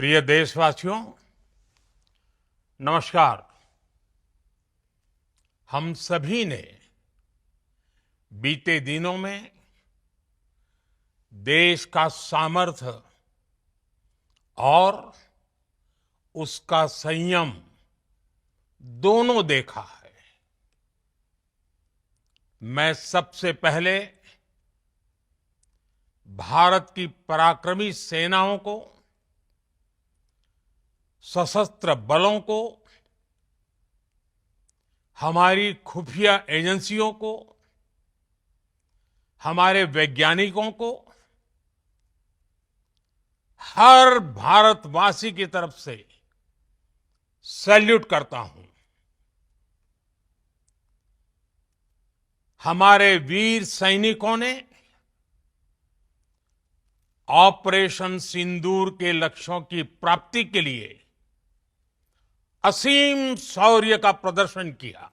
प्रिय देशवासियों, नमस्कार। हम सभी ने बीते दिनों में देश का सामर्थ्य और उसका संयम दोनों देखा है। मैं सबसे पहले भारत की पराक्रमी सेनाओं को, सशस्त्र बलों को, हमारी खुफिया एजेंसियों को, हमारे वैज्ञानिकों को, हर भारतवासी की तरफ से सैल्यूट करता हूं। हमारे वीर सैनिकों ने ऑपरेशन सिंदूर के लक्ष्यों की प्राप्ति के लिए असीम शौर्य का प्रदर्शन किया।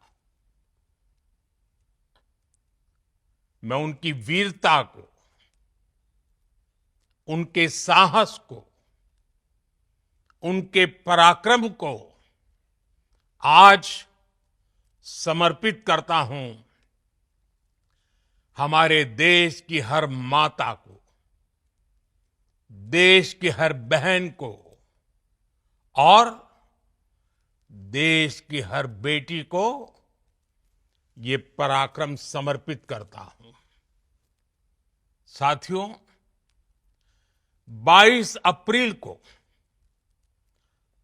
मैं उनकी वीरता को, उनके साहस को, उनके पराक्रम को आज समर्पित करता हूं हमारे देश की हर माता को, देश की हर बहन को और देश की हर बेटी को ये पराक्रम समर्पित करता हूं। साथियों, 22 अप्रैल को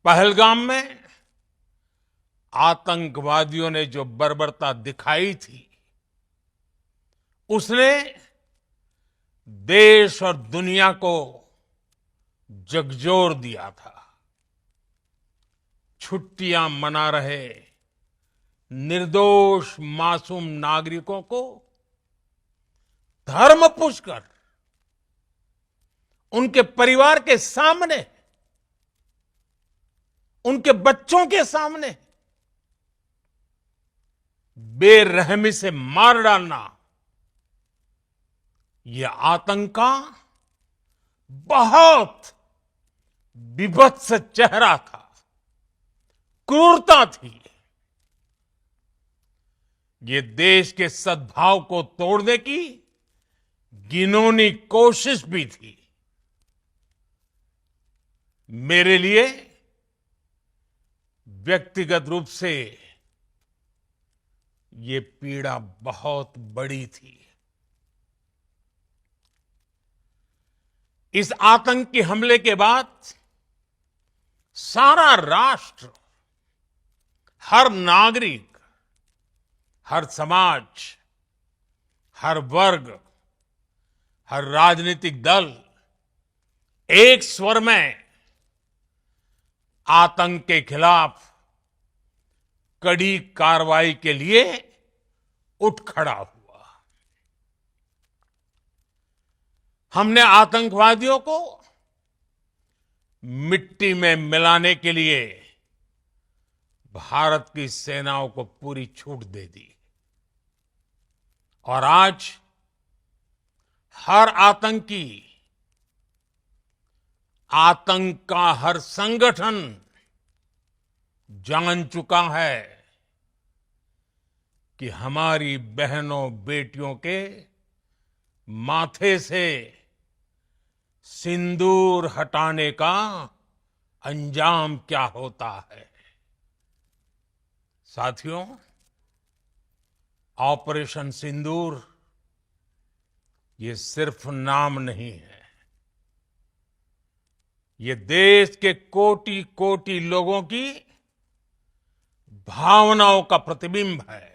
पहलगाम में आतंकवादियों ने जो बर्बरता दिखाई थी, उसने देश और दुनिया को झकझोर दिया था। छुट्टियां मना रहे निर्दोष मासूम नागरिकों को धर्म पूछकर उनके परिवार के सामने, उनके बच्चों के सामने बेरहमी से मार डालना, यह आतंक का बहुत विभत्स चेहरा था, क्रूरता थी। ये देश के सद्भाव को तोड़ने की घिनौनी कोशिश भी थी। मेरे लिए व्यक्तिगत रूप से ये पीड़ा बहुत बड़ी थी। इस आतंकी हमले के बाद सारा राष्ट्र, हर नागरिक, हर समाज, हर वर्ग, हर राजनीतिक दल एक स्वर में आतंक के खिलाफ कड़ी कार्रवाई के लिए उठ खड़ा हुआ। हमने आतंकवादियों को मिट्टी में मिलाने के लिए भारत की सेनाओं को पूरी छूट दे दी और आज हर आतंकी, आतंक का हर संगठन जान चुका है कि हमारी बहनों बेटियों के माथे से सिंदूर हटाने का अंजाम क्या होता है। साथियों, ऑपरेशन सिंदूर ये सिर्फ नाम नहीं है, ये देश के कोटि कोटि लोगों की भावनाओं का प्रतिबिंब है।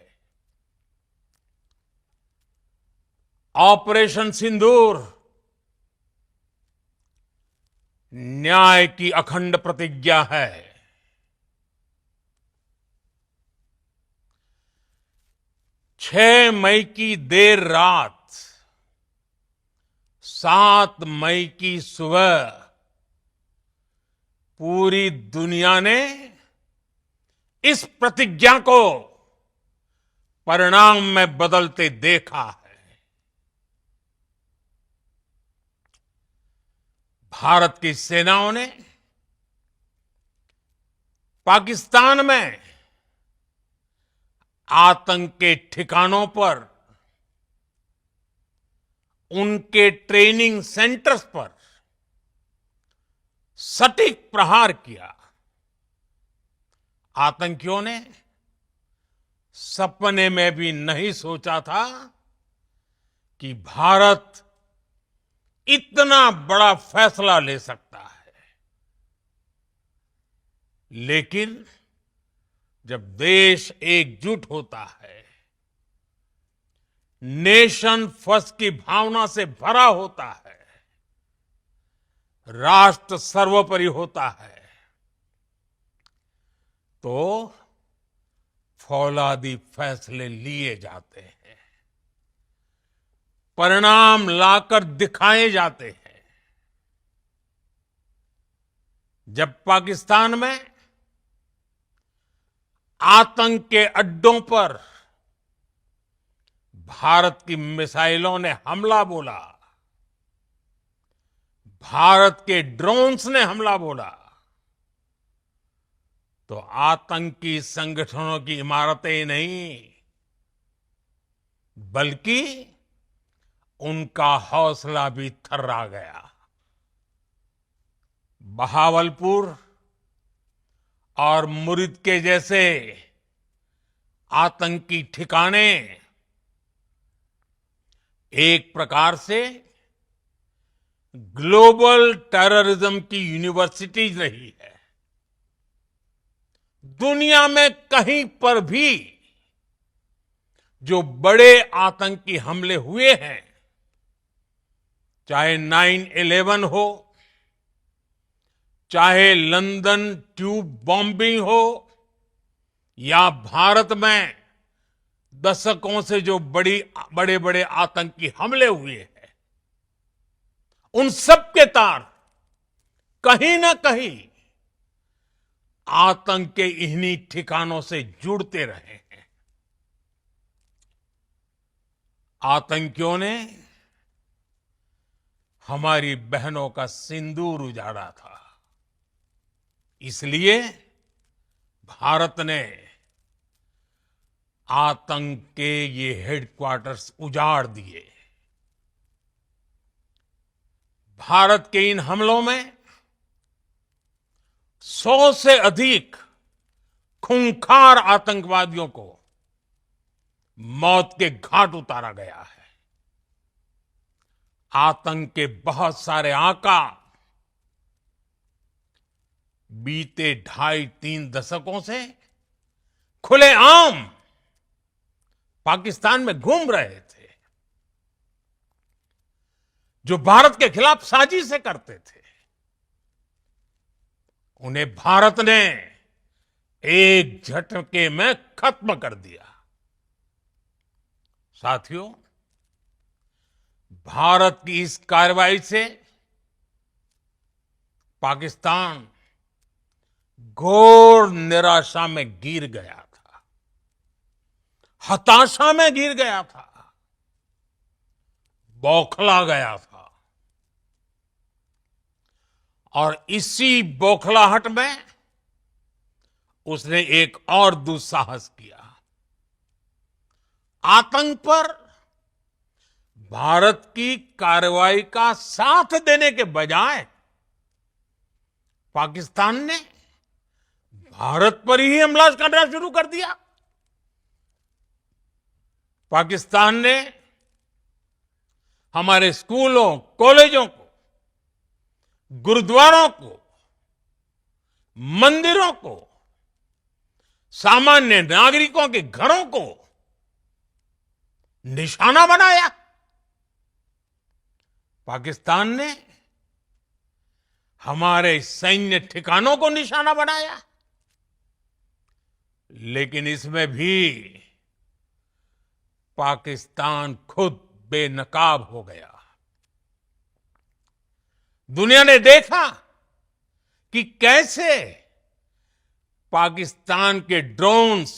ऑपरेशन सिंदूर न्याय की अखंड प्रतिज्ञा है। 6 मई की देर रात, 7 मई की सुबह पूरी दुनिया ने इस प्रतिज्ञा को परिणाम में बदलते देखा है। भारत की सेनाओं ने पाकिस्तान में आतंक के ठिकानों पर, उनके ट्रेनिंग सेंटर्स पर सटीक प्रहार किया। आतंकियों ने सपने में भी नहीं सोचा था कि भारत इतना बड़ा फैसला ले सकता है। लेकिन जब देश एकजुट होता है, नेशन फर्स्ट की भावना से भरा होता है, राष्ट्र सर्वोपरि होता है, तो फौलादी फैसले लिए जाते हैं, परिणाम लाकर दिखाए जाते हैं। जब पाकिस्तान में आतंक के अड्डों पर भारत की मिसाइलों ने हमला बोला, भारत के ड्रोन्स ने हमला बोला, तो आतंकी संगठनों की इमारतें नहीं, बल्कि उनका हौसला भी थर्रा गया। बहावलपुर और मुरिद के जैसे आतंकी ठिकाने एक प्रकार से ग्लोबल टेररिज्म की यूनिवर्सिटीज रही है। दुनिया में कहीं पर भी जो बड़े आतंकी हमले हुए हैं, चाहे 9/11 हो, चाहे लंदन ट्यूब बॉम्बिंग हो, या भारत में दशकों से जो बड़े बड़े आतंकी हमले हुए हैं, उन सब के तार कहीं ना कहीं आतंक के इन्हीं ठिकानों से जुड़ते रहे हैं। आतंकियों ने हमारी बहनों का सिंदूर उजाड़ा था, इसलिए भारत ने आतंक के ये हेडक्वार्टर्स उजाड़ दिए। भारत के इन हमलों में 100 से अधिक खूंखार आतंकवादियों को मौत के घाट उतारा गया है। आतंक के बहुत सारे आका बीते 2.5-3 दशकों से खुलेआम पाकिस्तान में घूम रहे थे, जो भारत के खिलाफ साजिशें करते थे। उन्हें भारत ने एक झटके में खत्म कर दिया। साथियों, भारत की इस कार्रवाई से पाकिस्तान घोर निराशा में गिर गया था, हताशा में गिर गया था, बौखला गया था। और इसी बौखलाहट में उसने एक और दुस्साहस किया। आतंक पर भारत की कार्रवाई का साथ देने के बजाय पाकिस्तान ने भारत पर ही हमला करना शुरू कर दिया। पाकिस्तान ने हमारे स्कूलों, कॉलेजों को, गुरुद्वारों को, मंदिरों को, सामान्य नागरिकों के घरों को निशाना बनाया। पाकिस्तान ने हमारे सैन्य ठिकानों को निशाना बनाया। लेकिन इसमें भी पाकिस्तान खुद बेनकाब हो गया। दुनिया ने देखा कि कैसे पाकिस्तान के ड्रोन्स,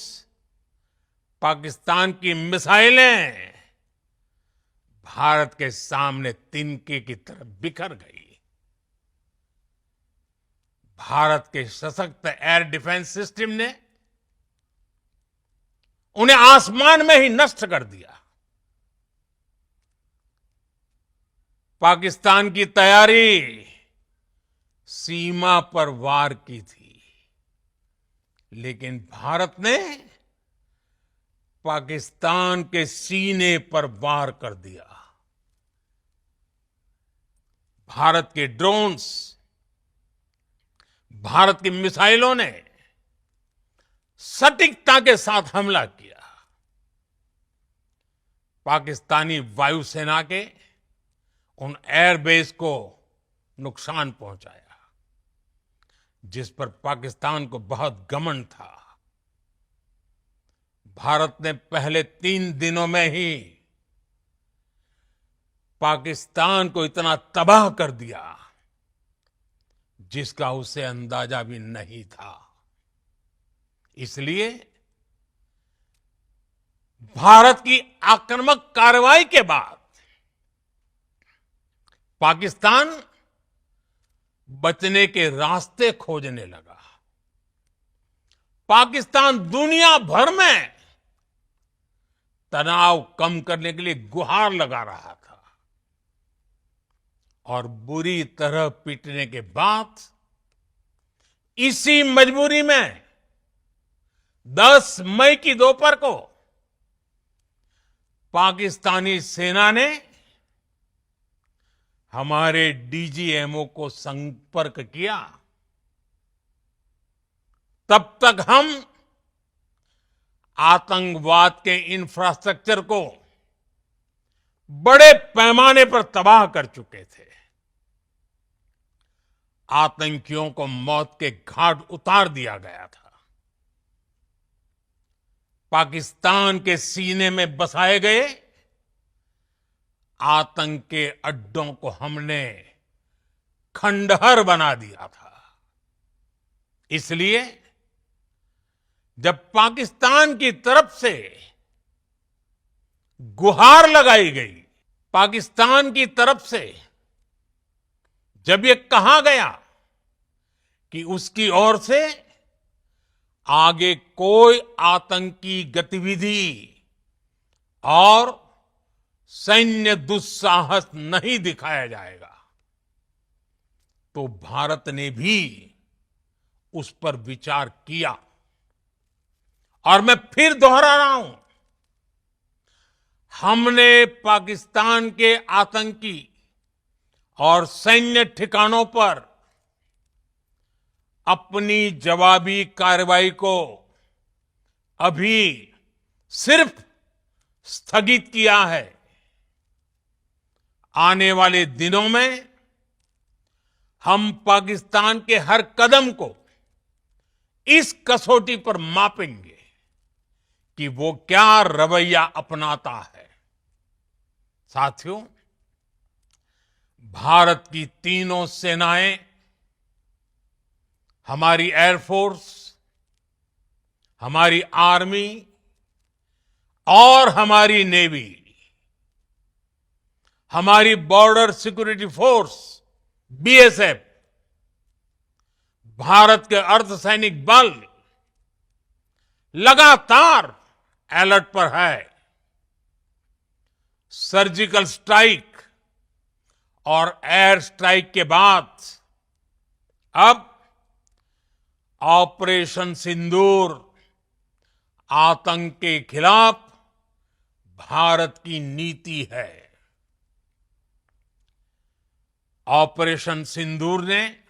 पाकिस्तान की मिसाइलें भारत के सामने तिनके की तरह बिखर गई। भारत के सशक्त एयर डिफेंस सिस्टम ने उन्हें आसमान में ही नष्ट कर दिया। पाकिस्तान की तैयारी सीमा पर वार की थी, लेकिन भारत ने पाकिस्तान के सीने पर वार कर दिया। भारत के ड्रोन्स, भारत की मिसाइलों ने सटीकता के साथ हमला किया। पाकिस्तानी वायुसेना के उन एयरबेस को नुकसान पहुंचाया, जिस पर पाकिस्तान को बहुत घमंड था। भारत ने पहले 3 दिनों में ही पाकिस्तान को इतना तबाह कर दिया जिसका उसे अंदाजा भी नहीं था। इसलिए भारत की आक्रामक कार्रवाई के बाद पाकिस्तान बचने के रास्ते खोजने लगा। पाकिस्तान दुनिया भर में तनाव कम करने के लिए गुहार लगा रहा था, और बुरी तरह पीटने के बाद इसी मजबूरी में 10 मई की दोपहर को पाकिस्तानी सेना ने हमारे डीजीएमओ को संपर्क किया। तब तक हम आतंकवाद के इंफ्रास्ट्रक्चर को बड़े पैमाने पर तबाह कर चुके थे। आतंकियों को मौत के घाट उतार दिया गया था। पाकिस्तान के सीने में बसाए गए आतंक के अड्डों को हमने खंडहर बना दिया था। इसलिए जब पाकिस्तान की तरफ से गुहार लगाई गई, पाकिस्तान की तरफ से जब ये कहा गया कि उसकी ओर से आगे कोई आतंकी गतिविधि और सैन्य दुस्साहस नहीं दिखाया जाएगा, तो भारत ने भी उस पर विचार किया। और मैं फिर दोहरा रहा हूं, हमने पाकिस्तान के आतंकी और सैन्य ठिकानों पर अपनी जवाबी कार्रवाई को अभी सिर्फ स्थगित किया है। आने वाले दिनों में हम पाकिस्तान के हर कदम को इस कसौटी पर मापेंगे कि वो क्या रवैया अपनाता है। साथियों, भारत की तीनों सेनाएं, हमारी एयरफोर्स, हमारी आर्मी और हमारी नेवी, हमारी border security force BSF, Bharat के अर्धसैनिक बल लगातार अलर्ट पर है। सर्जिकल स्ट्राइक और एयर स्ट्राइक के बाद अब ऑपरेशन सिंदूर आतंक के खिलाफ भारत की नीति है। ऑपरेशन सिंदूर ने